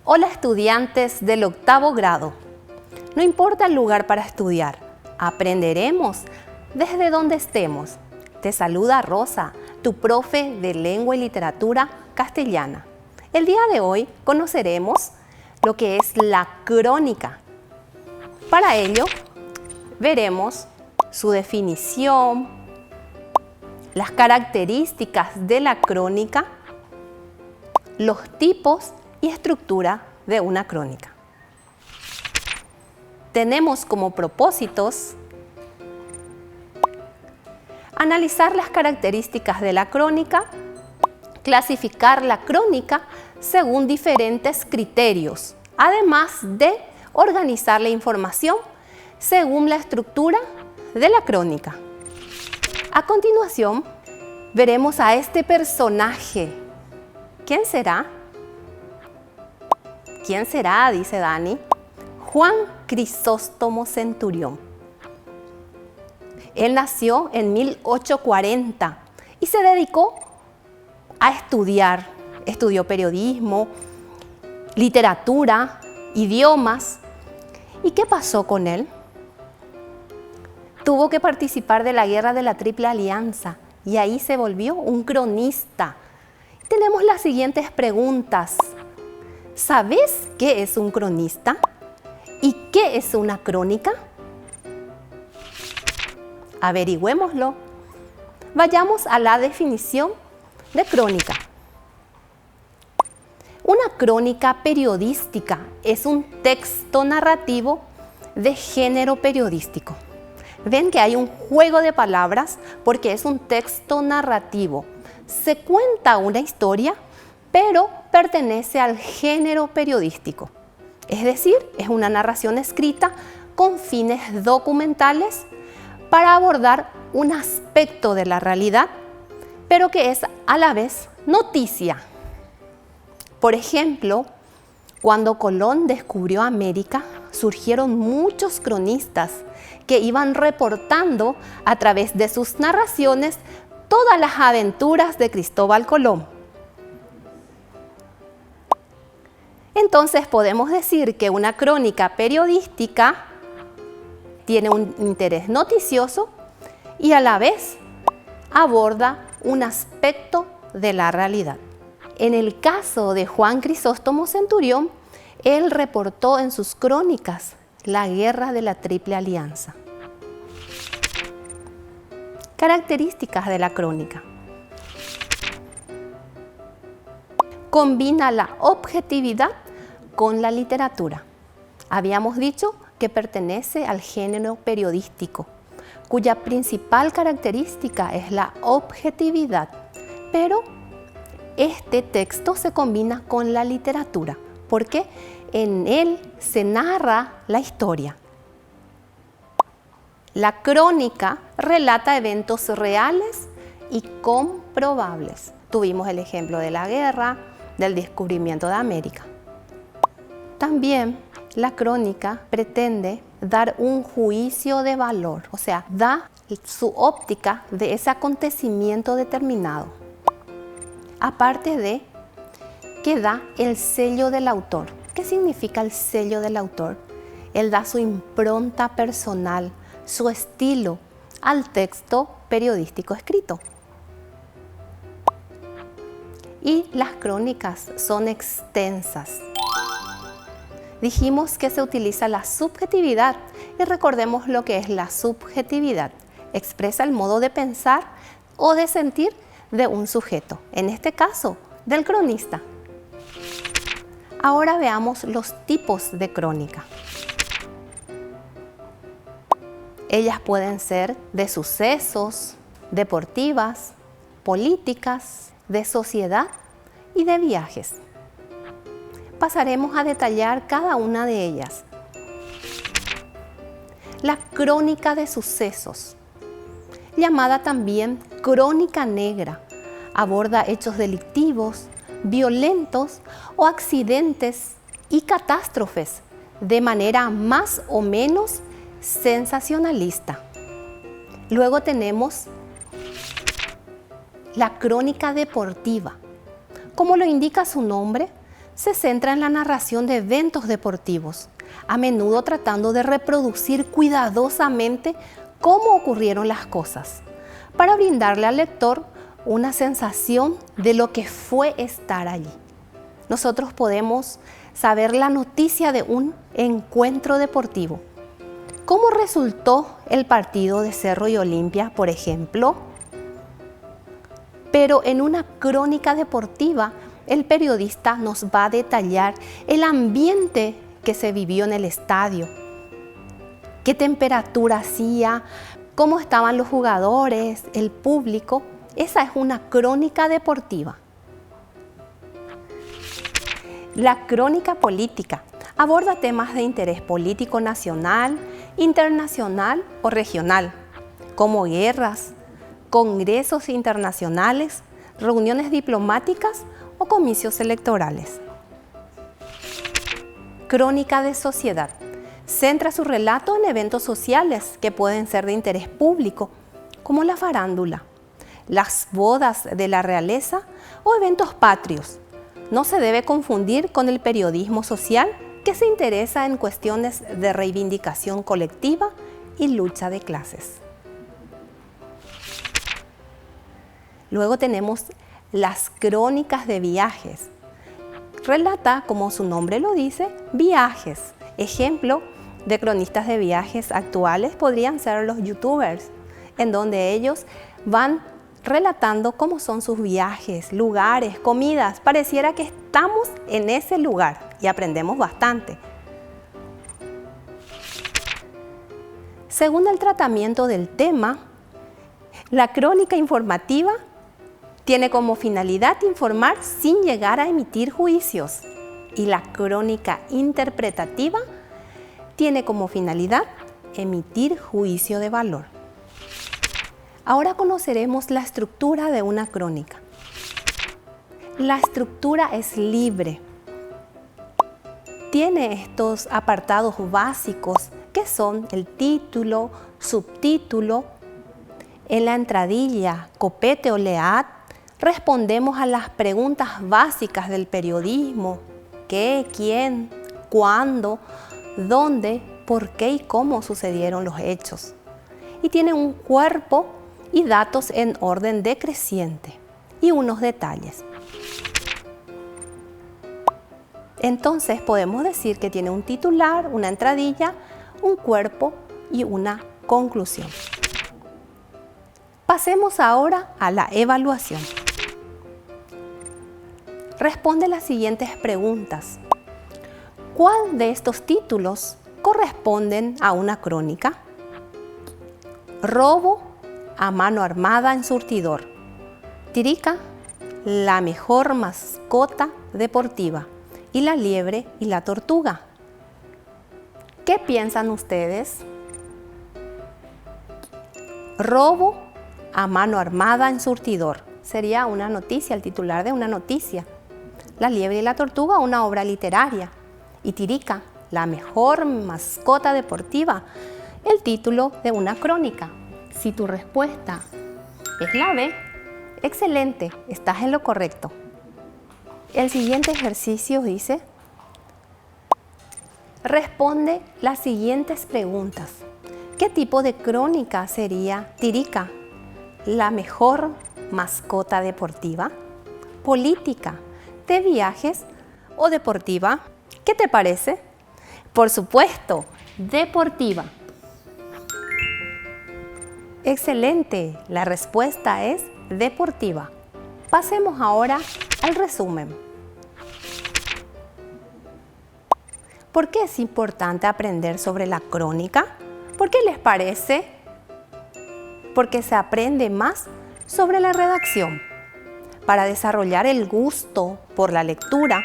Hola estudiantes del octavo grado. No importa el lugar para estudiar, aprenderemos desde donde estemos. Te saluda Rosa, tu profe de Lengua y Literatura Castellana. El día de hoy conoceremos lo que es la crónica. Para ello, veremos su definición, las características de la crónica, los tipos y estructura de una crónica. Tenemos como propósitos analizar las características de la crónica, clasificar la crónica según diferentes criterios, además de organizar la información según la estructura de la crónica. A continuación, veremos a este personaje. ¿Quién será? ¿Quién será?, dice Dani. Juan Crisóstomo Centurión. Él nació en 1840 y se dedicó a estudiar. Estudió periodismo, literatura, idiomas. ¿Y qué pasó con él? Tuvo que participar de la Guerra de la Triple Alianza y ahí se volvió un cronista. Tenemos las siguientes preguntas. ¿Sabes qué es un cronista? ¿Y qué es una crónica? Averigüémoslo. Vayamos a la definición de crónica. Una crónica periodística es un texto narrativo de género periodístico. Ven que hay un juego de palabras porque es un texto narrativo. Se cuenta una historia, pero pertenece al género periodístico. Es decir, es una narración escrita con fines documentales para abordar un aspecto de la realidad, pero que es a la vez noticia. Por ejemplo, cuando Colón descubrió América, surgieron muchos cronistas que iban reportando a través de sus narraciones todas las aventuras de Cristóbal Colón. Entonces podemos decir que una crónica periodística tiene un interés noticioso y a la vez aborda un aspecto de la realidad. En el caso de Juan Crisóstomo Centurión, él reportó en sus crónicas la Guerra de la Triple Alianza. Características de la crónica. Combina la objetividad con la literatura. Habíamos dicho que pertenece al género periodístico, cuya principal característica es la objetividad, pero este texto se combina con la literatura, porque en él se narra la historia. La crónica relata eventos reales y comprobables. Tuvimos el ejemplo de la guerra, del descubrimiento de América. También la crónica pretende dar un juicio de valor, o sea, da su óptica de ese acontecimiento determinado. Aparte de que da el sello del autor. ¿Qué significa el sello del autor? Él da su impronta personal, su estilo al texto periodístico escrito. Y las crónicas son extensas. Dijimos que se utiliza la subjetividad y recordemos lo que es la subjetividad. Expresa el modo de pensar o de sentir de un sujeto, en este caso, del cronista. Ahora veamos los tipos de crónica. Ellas pueden ser de sucesos, deportivas, políticas, de sociedad y de viajes. Pasaremos a detallar cada una de ellas. La crónica de sucesos, llamada también crónica negra, aborda hechos delictivos, violentos o accidentes y catástrofes de manera más o menos sensacionalista. Luego tenemos la crónica deportiva. Como lo indica su nombre, se centra en la narración de eventos deportivos, a menudo tratando de reproducir cuidadosamente cómo ocurrieron las cosas, para brindarle al lector una sensación de lo que fue estar allí. Nosotros podemos saber la noticia de un encuentro deportivo. ¿Cómo resultó el partido de Cerro y Olimpia, por ejemplo? Pero en una crónica deportiva, el periodista nos va a detallar el ambiente que se vivió en el estadio, qué temperatura hacía, cómo estaban los jugadores, el público. Esa es una crónica deportiva. La crónica política aborda temas de interés político nacional, internacional o regional, como guerras, congresos internacionales, reuniones diplomáticas o comicios electorales. Crónica de sociedad. Centra su relato en eventos sociales que pueden ser de interés público, como la farándula, las bodas de la realeza o eventos patrios. No se debe confundir con el periodismo social, que se interesa en cuestiones de reivindicación colectiva y lucha de clases. Luego tenemos las crónicas de viajes. Relata, como su nombre lo dice, viajes. Ejemplo de cronistas de viajes actuales podrían ser los youtubers, en donde ellos van relatando cómo son sus viajes, lugares, comidas. Pareciera que estamos en ese lugar y aprendemos bastante. Según el tratamiento del tema, la crónica informativa tiene como finalidad informar sin llegar a emitir juicios, y la crónica interpretativa tiene como finalidad emitir juicio de valor. Ahora conoceremos la estructura de una crónica. La estructura es libre. Tiene estos apartados básicos que son el título, subtítulo. En la entradilla, copete o lead, respondemos a las preguntas básicas del periodismo: qué, quién, cuándo, dónde, por qué y cómo sucedieron los hechos. Y tiene un cuerpo y datos en orden decreciente y unos detalles. Entonces podemos decir que tiene un titular, una entradilla, un cuerpo y una conclusión. Pasemos ahora a la evaluación. Responde las siguientes preguntas. ¿Cuál de estos títulos corresponden a una crónica? Robo a mano armada en surtidor. Tirica, la mejor mascota deportiva. Y la liebre y la tortuga. ¿Qué piensan ustedes? Robo a mano armada en surtidor. Sería una noticia, el titular de una noticia. La liebre y la tortuga, una obra literaria. Y Tirica, la mejor mascota deportiva, el título de una crónica. Si tu respuesta es la B, excelente, estás en lo correcto. El siguiente ejercicio dice: responde las siguientes preguntas. ¿Qué tipo de crónica sería Tirica? ¿La mejor mascota deportiva? ¿Política? ¿De viajes? ¿O deportiva? ¿Qué te parece? Por supuesto, deportiva. Excelente, la respuesta es deportiva. Pasemos ahora al resumen. ¿Por qué es importante aprender sobre la crónica? ¿Por qué les parece? Porque se aprende más sobre la redacción, para desarrollar el gusto por la lectura,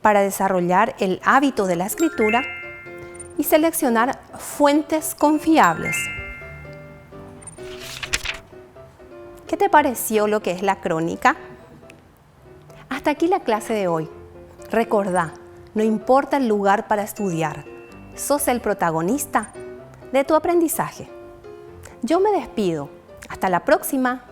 para desarrollar el hábito de la escritura y seleccionar fuentes confiables. ¿Qué te pareció lo que es la crónica? Hasta aquí la clase de hoy. Recordá, no importa el lugar para estudiar, sos el protagonista de tu aprendizaje. Yo me despido. Hasta la próxima.